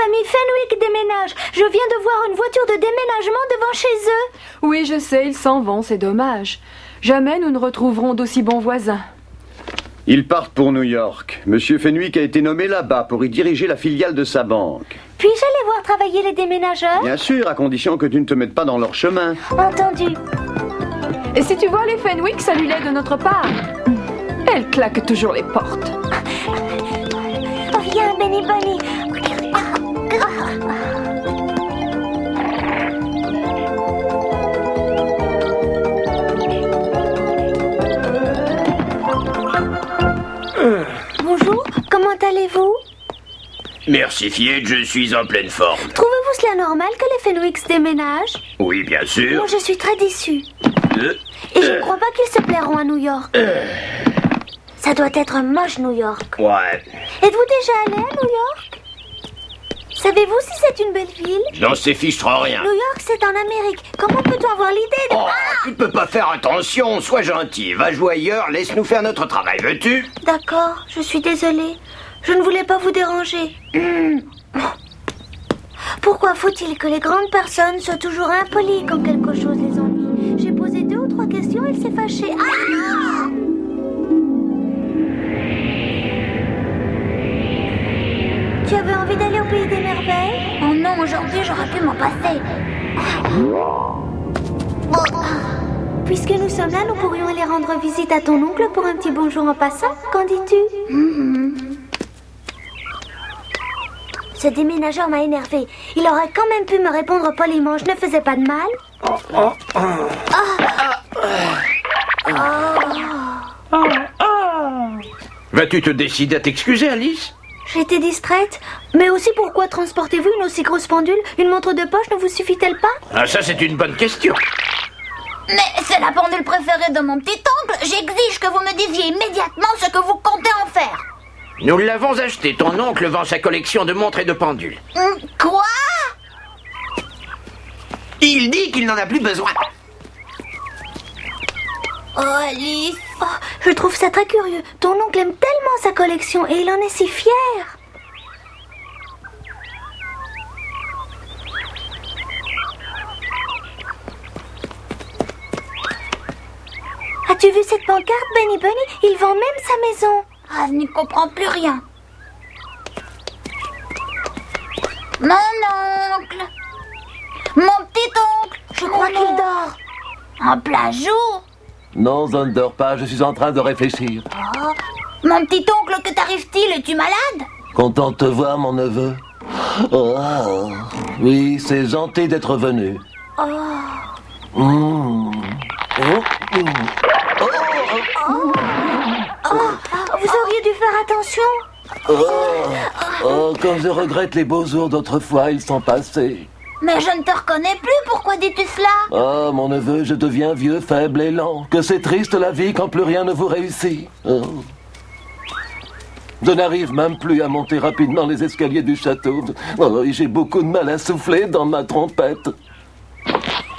famille Fenwick déménage. Je viens de voir une voiture de déménagement devant chez eux. Oui, je sais, ils s'en vont, c'est dommage. Jamais nous ne retrouverons d'aussi bons voisins. Ils partent pour New York. Monsieur Fenwick a été nommé là-bas pour y diriger la filiale de sa banque. Puis-je aller voir travailler les déménageurs? Bien sûr, à condition que tu ne te mettes pas dans leur chemin. Entendu. Et si tu vois les Fenwick, salue-les de notre part. Elle claque toujours les portes. Oh, viens, Benny Bunny. Bonjour, comment allez-vous? Merci fillette, je suis en pleine forme. Trouvez-vous cela normal que les Fenwicks déménagent? Oui, bien sûr. Moi, je suis très déçue. Et je ne crois pas qu'ils se plairont à New York. Ça doit être moche, New York. Ouais. Êtes-vous déjà allé à New York? Savez-vous si c'est une belle ville? Je n'en sais fichtre rien. New York, c'est en Amérique. Comment peut-on avoir l'idée de... Oh, tu ne peux pas faire attention, sois gentil. Va jouer ailleurs, laisse-nous faire notre travail, veux-tu? D'accord, je suis désolée. Je ne voulais pas vous déranger. Pourquoi faut-il que les grandes personnes soient toujours impolies quand quelque chose les ennuie? J'ai posé 2 ou 3 questions, il s'est fâché. Ah! Tu avais envie d'aller au pays des merveilles? Oh non, aujourd'hui j'aurais pu m'en passer. Puisque nous sommes là, nous pourrions aller rendre visite à ton oncle pour un petit bonjour en passant. Qu'en dis-tu? Ce déménageur m'a énervé. Il aurait quand même pu me répondre poliment. Je ne faisais pas de mal. Vas-tu te décider à t'excuser, Alice? J'étais distraite. Mais aussi, pourquoi transportez-vous une aussi grosse pendule? Une montre de poche ne vous suffit-elle pas? Ah, ça c'est une bonne question. Mais c'est la pendule préférée de mon petit oncle. J'exige que vous me disiez immédiatement ce que vous comptez en faire. Nous l'avons acheté, ton oncle vend sa collection de montres et de pendules. Quoi? Il dit qu'il n'en a plus besoin. Oh, Alice. Oh, je trouve ça très curieux. Ton oncle aime tellement sa collection et il en est si fier. As-tu vu cette pancarte, Benny Bunny? Il vend même sa maison. Ah, je n'y comprends plus rien. Mon oncle. Mon petit oncle. Je crois qu'il dort. En plein jour. Non, je ne dors pas, je suis en train de réfléchir. Oh. Mon petit oncle, que t'arrive-t-il? Es-tu malade? Content de te voir, mon neveu. Oh, oui, c'est gentil d'être venu. Oh. Mmh. Oh, mmh. Vous auriez dû faire attention. Oh, comme je regrette les beaux jours d'autrefois, ils sont passés. Mais je ne te reconnais plus. Pourquoi dis-tu cela? Oh, mon neveu, je deviens vieux, faible et lent. Que c'est triste la vie quand plus rien ne vous réussit. Oh. Je n'arrive même plus à monter rapidement les escaliers du château. Oh, et j'ai beaucoup de mal à souffler dans ma trompette.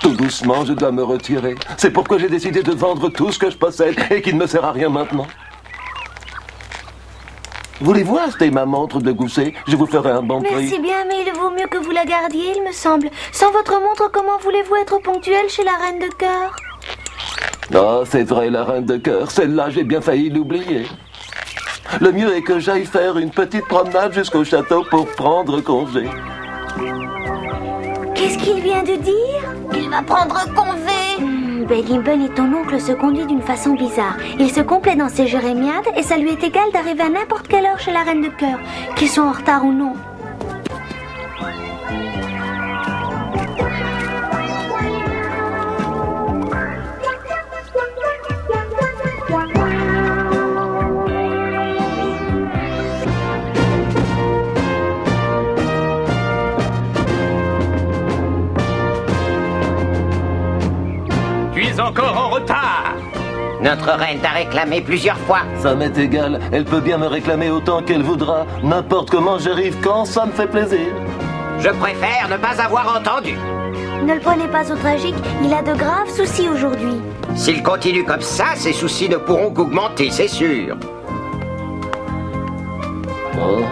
Tout doucement, je dois me retirer. C'est pourquoi j'ai décidé de vendre tout ce que je possède et qui ne me sert à rien maintenant. Voulez-vous acheter ma montre de gousset? Je vous ferai un bon prix. Merci bien, mais il vaut mieux que vous la gardiez, il me semble. Sans votre montre, comment voulez-vous être ponctuel chez la reine de cœur? Oh, c'est vrai, la reine de cœur. Celle-là, j'ai bien failli l'oublier. Le mieux est que j'aille faire une petite promenade jusqu'au château pour prendre congé. Qu'est-ce qu'il vient de dire? Il va prendre congé. Benny Bunny et ton oncle se conduit d'une façon bizarre. Il se complaît dans ses jérémiades et ça lui est égal d'arriver à n'importe quelle heure chez la reine de cœur, qu'ils soient en retard ou non. Encore en retard. Notre reine t'a réclamé plusieurs fois. Ça m'est égal, elle peut bien me réclamer autant qu'elle voudra. N'importe comment j'arrive quand ça me fait plaisir. Je préfère ne pas avoir entendu. Ne le prenez pas au tragique, il a de graves soucis aujourd'hui. S'il continue comme ça, ses soucis ne pourront qu'augmenter, c'est sûr. Oh.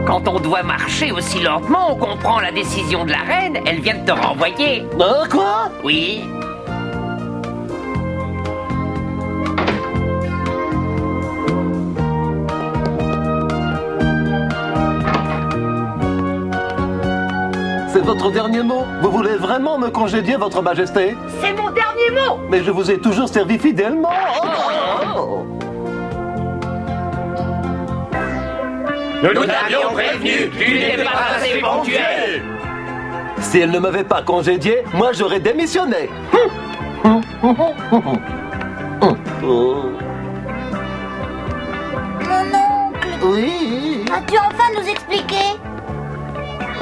Quand on doit marcher aussi lentement, on comprend la décision de la reine. Elle vient de te renvoyer. Quoi? Oui. C'est votre dernier mot? Vous voulez vraiment me congédier, votre majesté? C'est mon dernier mot. Mais je vous ai toujours servi fidèlement. Nous t'avions prévenu, tu n'étais pas assez ponctuel. Si elle ne m'avait pas congédié, moi j'aurais démissionné. Mon oncle, Oui. vas-tu enfin nous expliquer?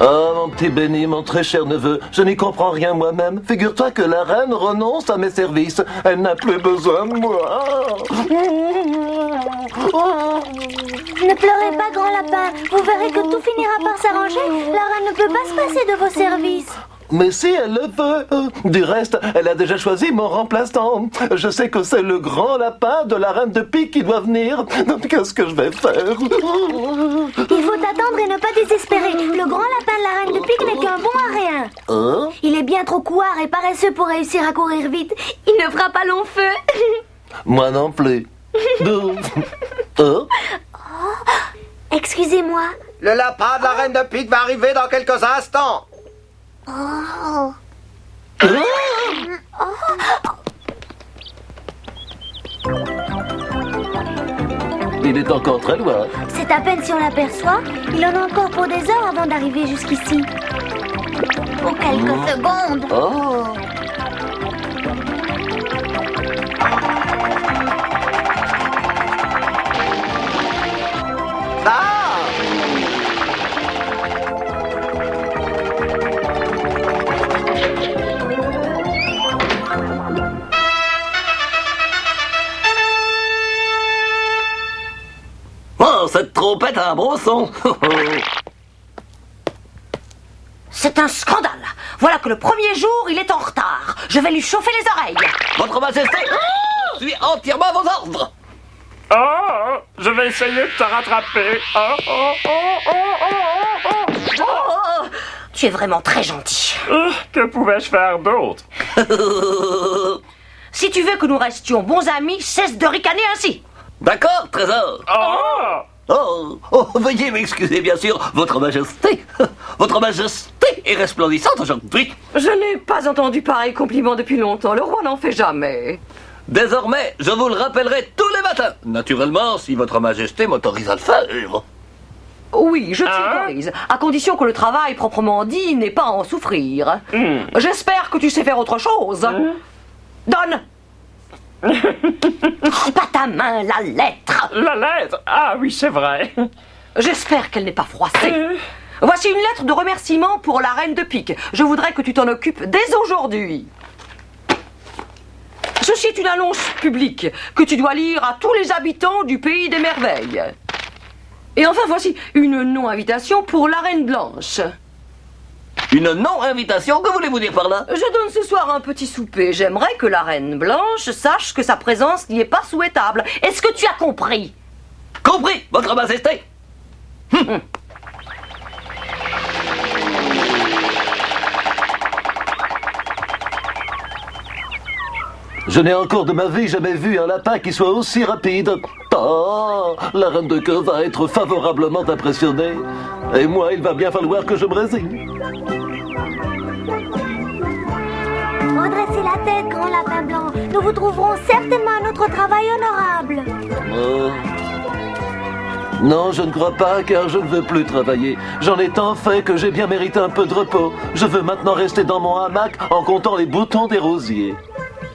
Oh, mon petit Benny, mon très cher neveu, je n'y comprends rien moi-même. Figure-toi que la reine renonce à mes services. Elle n'a plus besoin de moi. Ne pleurez pas, grand lapin. Vous verrez que tout finira par s'arranger. La reine ne peut pas se passer de vos services. Mais si elle le veut. Du reste, elle a déjà choisi mon remplaçant. Je sais que c'est le grand lapin de la reine de pique qui doit venir. Qu'est-ce que je vais faire? Il faut attendre et ne pas désespérer. Le grand lapin de la reine de pique n'est qu'un bon à rien. Hein? Il est bien trop couard et paresseux pour réussir à courir vite. Il ne fera pas long feu. Moi non plus. Hein? Excusez-moi. Le lapin de la reine de pique va arriver dans quelques instants. Oh. Il est encore très loin. C'est à peine si on l'aperçoit. Il en a encore pour des heures avant d'arriver jusqu'ici. Pour quelques secondes. Oh. Oh, cette trompette a un bon son. C'est un scandale. Voilà que le premier jour, il est en retard. Je vais lui chauffer les oreilles. Votre Majesté, je suis entièrement à vos ordres. Oh, je vais essayer de te rattraper. Oh, tu es vraiment très gentil. Que pouvais-je faire d'autre? Si tu veux que nous restions bons amis, cesse de ricaner ainsi. D'accord, trésor. Veuillez m'excuser, bien sûr, Votre Majesté. Votre Majesté est resplendissante aujourd'hui. Je n'ai pas entendu pareil compliment depuis longtemps. Le roi n'en fait jamais. Désormais, je vous le rappellerai tous les matins. Naturellement, si Votre Majesté m'autorise à le faire. Oui, je t'autorise, à condition que le travail proprement dit n'ait pas à en souffrir. J'espère que tu sais faire autre chose. Donne. Pas ta main, la lettre. La lettre? Ah oui, c'est vrai. J'espère qu'elle n'est pas froissée. Voici une lettre de remerciement pour la reine de pique. Je voudrais que tu t'en occupes dès aujourd'hui. Ceci est une annonce publique que tu dois lire à tous les habitants du pays des merveilles. Et enfin, voici une non-invitation pour la reine blanche. Une non-invitation, que voulez-vous dire par là? Je donne ce soir un petit souper. J'aimerais que la reine blanche sache que sa présence n'y est pas souhaitable. Est-ce que tu as compris? Compris, Votre Majesté. Je n'ai encore de ma vie jamais vu un lapin qui soit aussi rapide. Oh, la reine de cœur va être favorablement impressionnée. Et moi, il va bien falloir que je me résigne. Redressez la tête, grand lapin blanc. Nous vous trouverons certainement un autre travail honorable. Non, je ne crois pas, car je ne veux plus travailler. J'en ai tant fait que j'ai bien mérité un peu de repos. Je veux maintenant rester dans mon hamac en comptant les boutons des rosiers.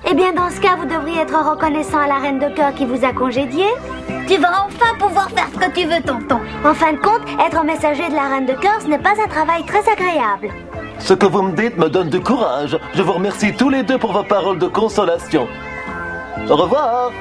Eh bien, dans ce cas, vous devriez être reconnaissant à la reine de cœur qui vous a congédié. Tu vas enfin pouvoir faire ce que tu veux, tonton. En fin de compte, être messager de la reine de cœur, ce n'est pas un travail très agréable. Ce que vous me dites me donne du courage. Je vous remercie tous les deux pour vos paroles de consolation. Au revoir.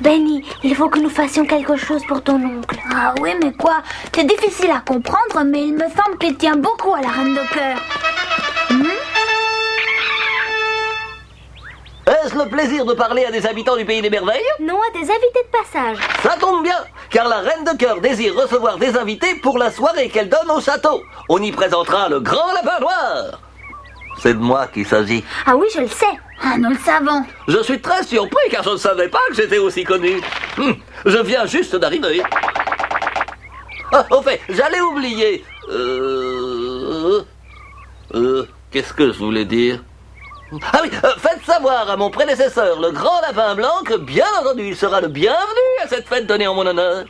Benny, il faut que nous fassions quelque chose pour ton oncle. Ah oui, mais quoi? C'est difficile à comprendre, mais il me semble qu'il tient beaucoup à la Reine de Cœur. Est-ce le plaisir de parler à des habitants du Pays des Merveilles? Non, à des invités de passage. Ça tombe bien, car la Reine de Cœur désire recevoir des invités pour la soirée qu'elle donne au château. On y présentera le Grand Lapin Noir. C'est de moi qu'il s'agit. Ah oui, je le sais. Ah, nous le savons. Je suis très surpris car je ne savais pas que j'étais aussi connu. Je viens juste d'arriver. Ah, au fait, j'allais oublier. Qu'est-ce que je voulais dire? Ah oui, faites savoir à mon prédécesseur, le Grand Lapin Blanc, que bien entendu, il sera le bienvenu à cette fête donnée en mon honneur.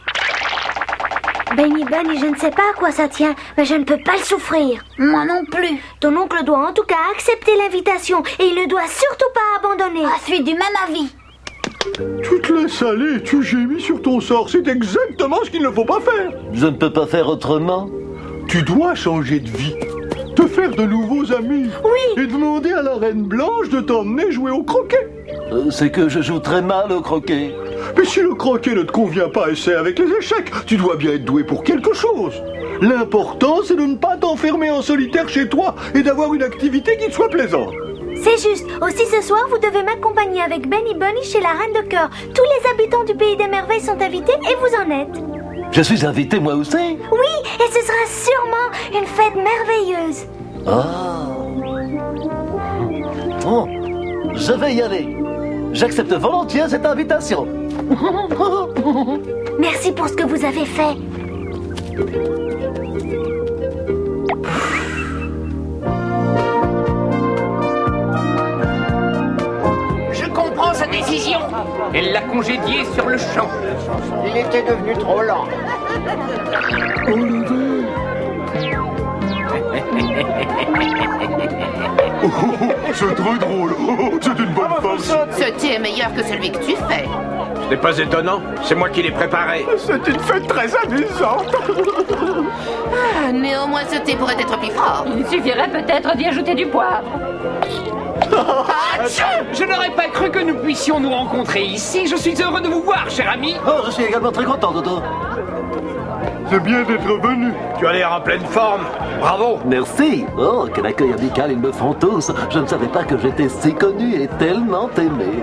Benny Bunny, je ne sais pas à quoi ça tient, mais je ne peux pas le souffrir. Moi non plus. Ton oncle doit en tout cas accepter l'invitation et il ne doit surtout pas abandonner. Je suis du même avis. Tu te laisses aller, tu gémis sur ton sort, c'est exactement ce qu'il ne faut pas faire. Je ne peux pas faire autrement. Tu dois changer de vie, te faire de nouveaux amis. Oui. Et demander à la Reine Blanche de t'emmener jouer au croquet. C'est que je joue très mal au croquet. Mais si le croquet ne te convient pas, essaie avec les échecs. Tu dois bien être doué pour quelque chose. L'important, c'est de ne pas t'enfermer en solitaire chez toi et d'avoir une activité qui te soit plaisante. C'est juste. Aussi ce soir, vous devez m'accompagner avec Benny Bunny chez la Reine de Cœur. Tous les habitants du Pays des Merveilles sont invités et vous en êtes. Je suis invité moi aussi. Oui, et ce sera sûrement une fête merveilleuse. Oh, je vais y aller. J'accepte volontiers cette invitation. Merci pour ce que vous avez fait. Je comprends sa décision. Elle l'a congédié sur le champ. Il était devenu trop lent. C'est très drôle. C'est une bonne farce. Ce thé est meilleur que celui que tu fais. Ce n'est pas étonnant. C'est moi qui l'ai préparé. C'est une fête très amusante. Mais au moins ce thé pourrait être plus fort. Il suffirait peut-être d'y ajouter du poivre. Je n'aurais pas cru que nous puissions nous rencontrer ici. Je suis heureux de vous voir, cher ami. Oh, je suis également très content, Dodo. C'est bien d'être venu. Tu as l'air en pleine forme. Bravo. Merci. Oh, quel accueil amical ils me font tous. Je ne savais pas que j'étais si connu et tellement aimé.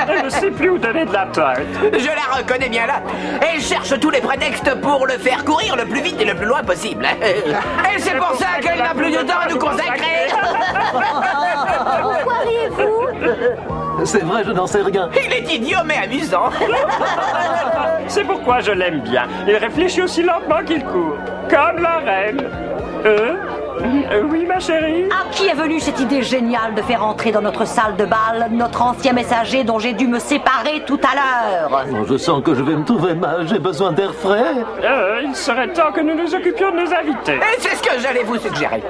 Je ne sais plus où donner de la tête. Je la reconnais bien là. Elle cherche tous les prétextes pour le faire courir le plus vite et le plus loin possible. Et c'est pour ça qu'elle n'a plus de temps à nous consacrer. Pourquoi riez-vous? C'est vrai, je n'en sais rien. Il est idiot mais amusant. C'est pourquoi je l'aime bien. Il réfléchit aussi lentement qu'il court. Comme la reine. Oui, ma chérie? À qui est venue cette idée géniale de faire entrer dans notre salle de bal notre ancien messager dont j'ai dû me séparer tout à l'heure? Oh, je sens que je vais me trouver mal. J'ai besoin d'air frais. Il serait temps que nous nous occupions de nos invités. Et c'est ce que j'allais vous suggérer.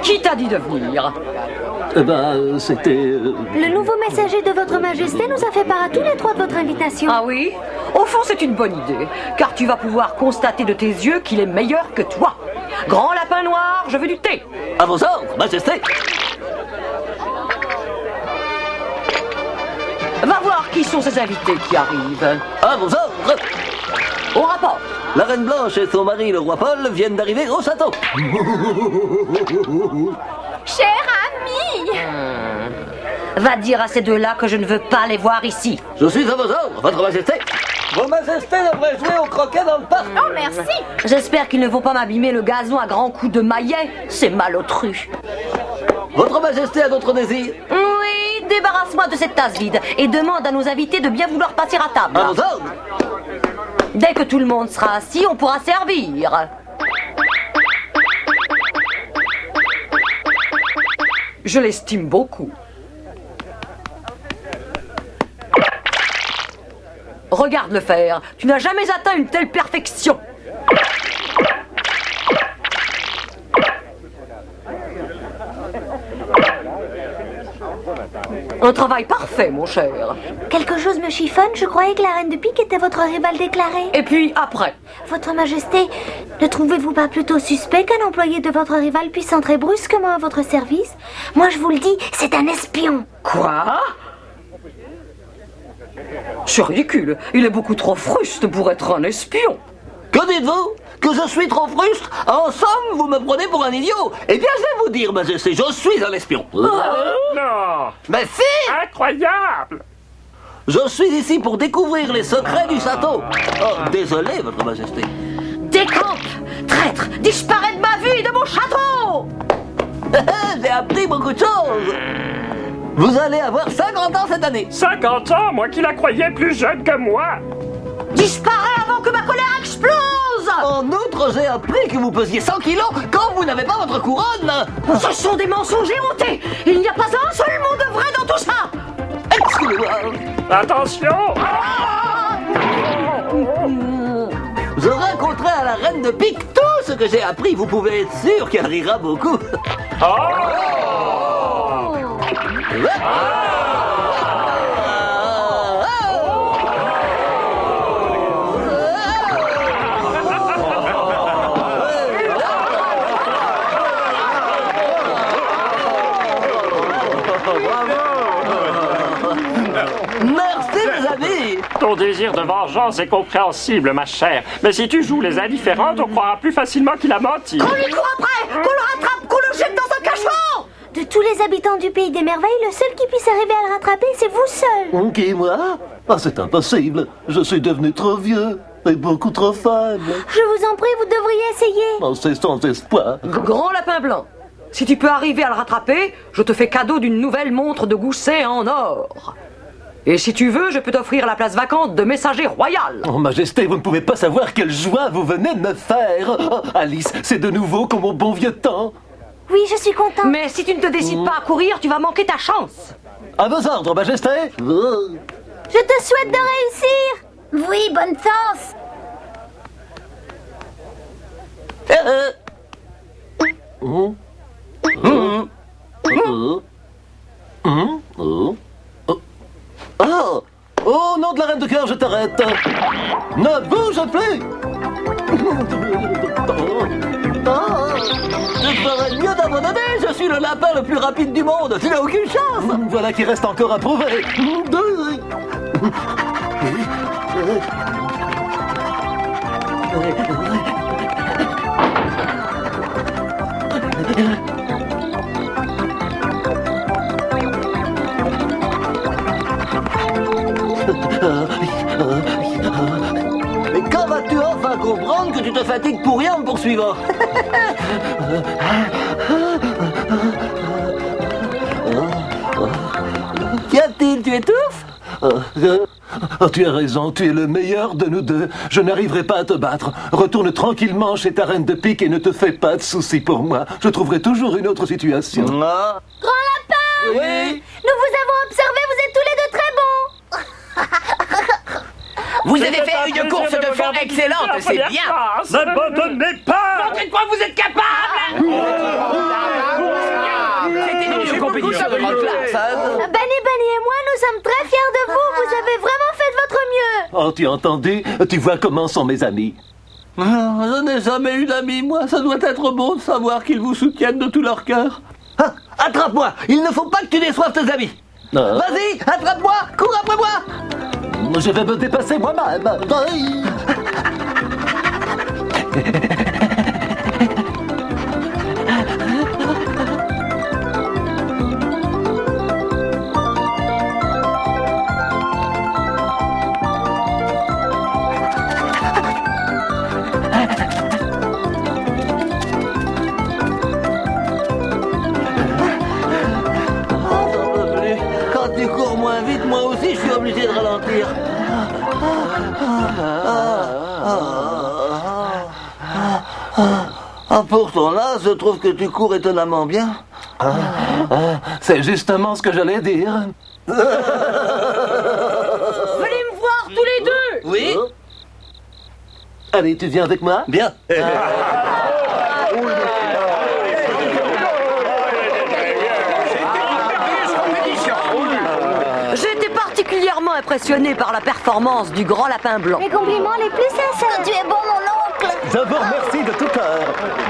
Qui t'a dit de venir? Eh ben, c'était... Le nouveau messager de votre majesté nous a fait part à tous les trois de votre invitation. Ah oui? Au fond, c'est une bonne idée, car tu vas pouvoir constater de tes yeux qu'il est meilleur que toi. Grand Lapin Noir, je veux du thé. À vos ordres, Majesté. Va voir qui sont ces invités qui arrivent. À vos ordres. Au rapport. La Reine Blanche et son mari, le roi Paul, viennent d'arriver au château. Cher ami. Va dire à ces deux-là que je ne veux pas les voir ici. Je suis à vos ordres, votre Majesté. Vos Majestés devraient jouer au croquet dans le parc. Oh, merci. J'espère qu'ils ne vont pas m'abîmer le gazon à grands coups de maillet. C'est malotru. Votre Majesté a d'autres désirs? Oui, débarrasse-moi de cette tasse vide et demande à nos invités de bien vouloir passer à table. À vos ordres. Dès que tout le monde sera assis, on pourra servir. Je l'estime beaucoup. Regarde le faire. Tu n'as jamais atteint une telle perfection. Un travail parfait, mon cher. Quelque chose me chiffonne, je croyais que la reine de pique était votre rivale déclarée. Et puis, après? Votre Majesté, ne trouvez-vous pas plutôt suspect qu'un employé de votre rival puisse entrer brusquement à votre service? Moi, je vous le dis, c'est un espion. Quoi? C'est ridicule. Il est beaucoup trop fruste pour être un espion. Que dites-vous? Que je suis trop frustre? En somme, vous me prenez pour un idiot. Eh bien, je vais vous dire, Majesté, je suis un espion. Non! Mais si! Incroyable! Je suis ici pour découvrir les secrets du château. Oh, désolé, Votre Majesté. Décampe! Traître! Disparais de ma vue et de mon château! J'ai appris beaucoup de choses. Vous allez avoir 50 ans cette année. 50 ans, moi qui la croyais plus jeune que moi! Disparais avant que ma colère explose! En outre, j'ai appris que vous pesiez 100 kilos quand vous n'avez pas votre couronne. Ce sont des mensonges éhontés! Il n'y a pas un seul mot de vrai dans tout ça! Excusez-moi. Attention! Je raconterai à la reine de pique tout ce que j'ai appris. Vous pouvez être sûr qu'elle rira beaucoup. Merci, mes amis. Ton désir de vengeance est compréhensible, ma chère. Mais si tu joues les indifférentes, on croira plus facilement qu'il a menti. Qu'on lui court après! Qu'on le rattrape! Qu'on le jette dans un cachot! De tous les habitants du Pays des Merveilles, le seul qui puisse arriver à le rattraper, c'est vous seul. Qui, moi? Ah, c'est impossible. Je suis devenu trop vieux et beaucoup trop faible. Je vous en prie, vous devriez essayer. Oh, c'est sans espoir. Grand lapin blanc. Si tu peux arriver à le rattraper, je te fais cadeau d'une nouvelle montre de gousset en or. Et si tu veux, je peux t'offrir la place vacante de messager royal. Oh, Majesté, vous ne pouvez pas savoir quelle joie vous venez de me faire. Oh, Alice, c'est de nouveau comme au bon vieux temps. Oui, je suis contente. Mais si tu ne te décides pas à courir, tu vas manquer ta chance. À vos ordres, Majesté. Je te souhaite de réussir. Oui, bonne chance. Oh, au nom de la reine de cœur, je t'arrête. Ne bouge plus. Je ferais mieux d'abandonner. Je suis le lapin le plus rapide du monde. Tu n'as aucune chance. Voilà qui reste encore à prouver. Mais quand vas-tu enfin comprendre que tu te fatigues pour rien en me poursuivant? Qu'y a-t-il? Tu étouffes? Oh, tu as raison, tu es le meilleur de nous deux. Je n'arriverai pas à te battre. Retourne tranquillement chez ta reine de pique et ne te fais pas de soucis pour moi. Je trouverai toujours une autre situation. Grand lapin! Oui. Nous vous avons observé, vous êtes tous les deux très bons. Vous avez fait une course de fond excellente, c'est bien. N'abandonnez pas! Montrez de quoi vous êtes capable. C'était une compétition de grande classe. Bunny et moi, nous sommes très fiers de vous. Vous avez vraiment fait de votre mieux. Oh, tu as entendu? Tu vois comment sont mes amis. Je n'ai jamais eu d'amis, moi. Ça doit être bon de savoir qu'ils vous soutiennent de tout leur cœur. Ah, attrape-moi. Il ne faut pas que tu déçoives tes amis. Vas-y, attrape-moi. Cours après moi. Je vais me dépasser moi-même. Quand tu cours moins vite, moi aussi, je suis obligé de ralentir. Pour ton âge, je trouve que tu cours étonnamment bien. C'est justement ce que j'allais dire. Venez me voir tous les deux. Oui. Allez, tu viens avec moi? Bien. J'ai été particulièrement impressionné par la performance du grand lapin blanc. Les compliments les plus sincères. Tu es bon, mon oncle. Je vous remercie de tout cœur.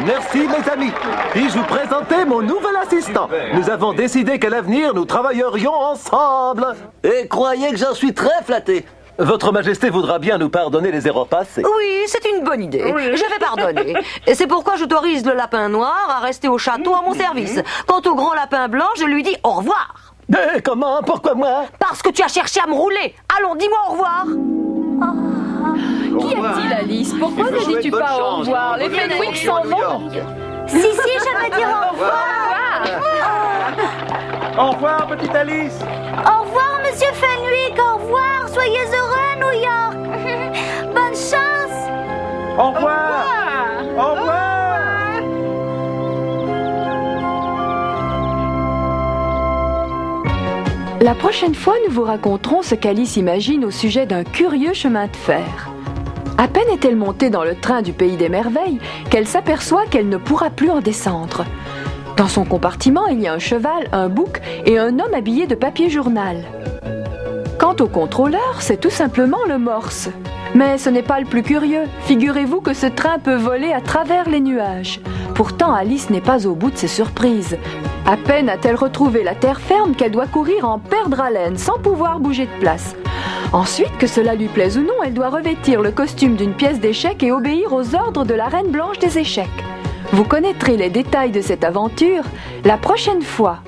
Merci, mes amis. Puis-je vous présenter mon nouvel assistant? Nous avons décidé qu'à l'avenir, nous travaillerions ensemble. Et croyez que j'en suis très flatté. Votre Majesté voudra bien nous pardonner les erreurs passées. Oui, c'est une bonne idée. Je vais pardonner. Et c'est pourquoi j'autorise le lapin noir à rester au château à mon service. Quant au grand lapin blanc, je lui dis au revoir. Comment? Pourquoi moi? Parce que tu as cherché à me rouler. Allons, dis-moi au revoir. Qu'y a-t-il, Alice? Pourquoi ne dis-tu pas au revoir? Les Fenwick s'en vont. Si, j'aimerais dire au revoir. Au revoir, petite Alice. Au revoir, monsieur Fenwick. Au revoir. Soyez heureux à New York. Bonne chance. Au revoir. Au revoir. La prochaine fois, nous vous raconterons ce qu'Alice imagine au sujet d'un curieux chemin de fer. À peine est-elle montée dans le train du pays des merveilles qu'elle s'aperçoit qu'elle ne pourra plus en descendre. Dans son compartiment, il y a un cheval, un bouc et un homme habillé de papier journal. Quant au contrôleur, c'est tout simplement le Morse. Mais ce n'est pas le plus curieux. Figurez-vous que ce train peut voler à travers les nuages. Pourtant, Alice n'est pas au bout de ses surprises. À peine a-t-elle retrouvé la terre ferme qu'elle doit courir en perdre haleine sans pouvoir bouger de place. Ensuite, que cela lui plaise ou non, elle doit revêtir le costume d'une pièce d'échecs et obéir aux ordres de la Reine Blanche des échecs. Vous connaîtrez les détails de cette aventure la prochaine fois.